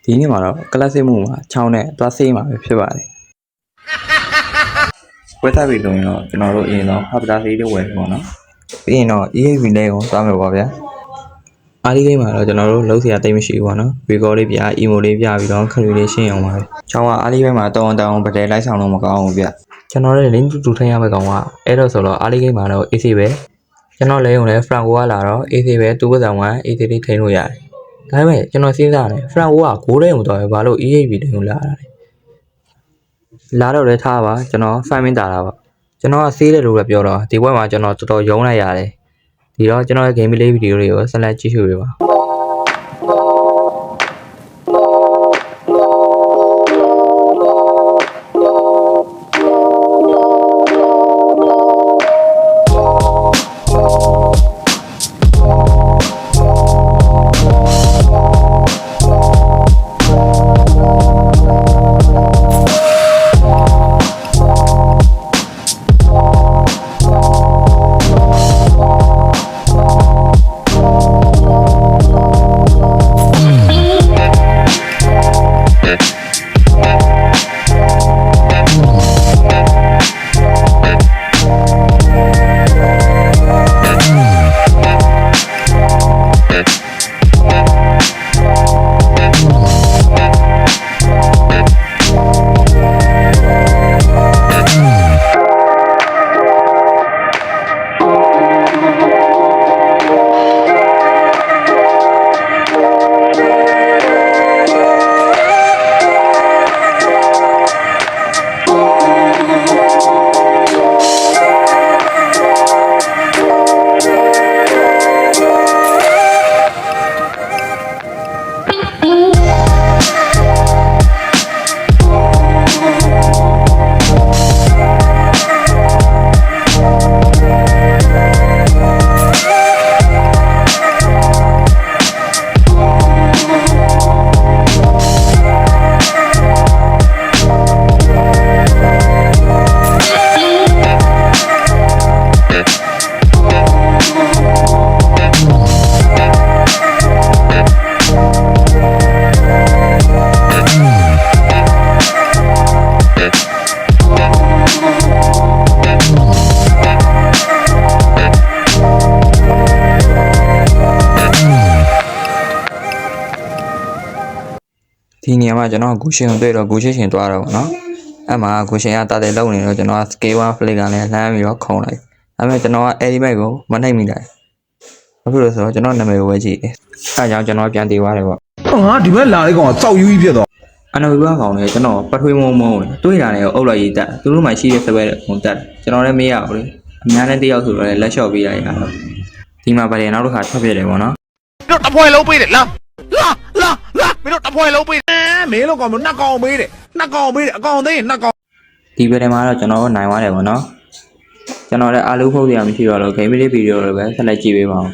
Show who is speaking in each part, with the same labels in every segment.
Speaker 1: ဒီနေ့မှာတော့ကလပ်စစ်မှုမှာချောင်းနဲ့သွားဆေးမှာပဲဖြစ်ပါတယ်ဝက်သားပြီလို့ရင်တော့ကျွန်တော်တို့အရင်တော့ဟပ်ပတာဆေးလေးဝယ်ပြီပေါ့နော်ပြီးရင်တော့ EHV လေးကိုသွားမယ်ပေါ့ဗျာအားလေးလေးမှာတော့ကျွန်တော်တို့လုံးစရာတိတ်မရှိဘူးပေါ့နော်ရီကောလေးပြ emo လေးပြပြီးတော့ခရီးလေးရှင်းအောင်ပါပဲချောင်းကအားလေးဘက်မှာတောင်းပတဲလိုက်ဆောင်လို့မကောင်းဘူးဗျကျွန်တော်လည်းလင်းတူထိုင်ရမယ့်ကောင်ကအဲ့တော့ဆိုတော့အားလေးကိန်းမှာတော့ AC ပဲကျွန်တော်လဲုံလဲ Franco ကလာတော့ AC ပဲသူ့ဘက်ဆောင်က AC လေးထိန်းလို့ရတယ်ဒါပေမဲ့ကျွန်တော်စဉ်းစားတယ် Franco ကဂိုးတဲ့ုံတော့ဘာလို့ EHV တင်လို့လာတာလဲလာတော့လဲထားပါကျွန်တော် fan မင်းတာတာပါကျွန်တော်ကဆေးတယ်လို့ပဲပြောတော့ဒီဘက်မှာကျွန်တော်တော်တော်ယုံလိုက်ရတယ်ဒီတော့ကျွန်တော်ရဲ့ game play ဗီဒီယိုတွေကိုဆက်လက်ကြည့်ရှုပေးပါဒီနေရာမှာကျွန်တော်ဂူရှင်ကိုတွေ့တော့ဂူရှင်ရှင်သွားတော့ဗောနော်အဲ့မှာဂူရှင်ကတာတယ်လုံးနေတော့ကျွန်တော်က scale 1 flick ကလည်းလှမ်းပြီးတော့ခုံလိုက်ဒါပေမဲ့ကျွန်တော်က edit back ကိုမနှိပ်မိလိုက်ဘာဖြစ်လို့ဆိုတော့ကျွန်တော်နာမည်ကိုပဲကြည့်တယ်အဲအကြောင်းကျွန်တော်ပြန်တည်သွားတယ်ဗော
Speaker 2: ငါဒီဘက်လာတဲ့ကောင်ကစောက်ယူကြီးဖြစ်သွား
Speaker 1: အနော်ဘီဘာကောင်လေကျွန်တော်ပထွေးမုံမုံတွေးတာလည်းအုပ်လိုက်ရေးတက်သူတို့မှရှိတဲ့စပယ်ကိုတက်ကျွန်တော်လည်းမရဘူးလေအများနဲ့တယောက်ဆိုတော့လည်းလက်လျှော့ပေးလိုက်ရတော့ဒီမှာဗတယ်နောက်တစ်ခါထွက်ပြတယ်ဗောနော်
Speaker 2: တို့တပွဲလုံးပေးတယ်လာမင်းတို့တပွဲလုံးပေးမင်းတို့ကောင်နှစ်ကောင်ပေးတယ်နှစ်ကောင်ပေးတယ်အကောင်သိရင်နှစ်ကောင်
Speaker 1: ဒီဗတယ်မှာတော့ကျွန်တော်တို့နိုင်သွားတယ်ဗောနော်ကျွန်တော်လည်းအားလုံးဖုတ်ရမရှိတော့လို့ game play ဗီဒီယိုတွေပဲဆက်လက်ကြည့်ပေးပါဦး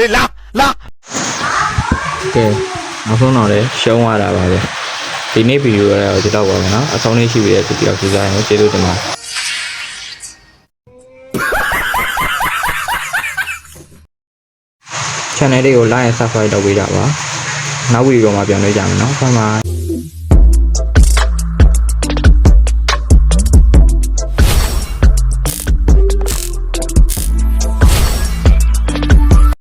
Speaker 2: လေလာလာ
Speaker 1: ကဲနောက်ဆုံးတော့လည်းရှုံးရတာပါပဲဒီနေ့ဗီဒီယိုရတော့ဒီတော့ပါမယ်နော်အဆုံးလေးရှိပြီတဲ့ဒီတော့ကြည့်ကြရင်ကျေးဇူးတင်ပါတယ် channel လေးကို like and subscribe လုပ်ပေးကြပါနောက်ဗီဒီယိုမှာပြန်တွေ့ကြမယ်နော်ဘိုင်ဘိုင်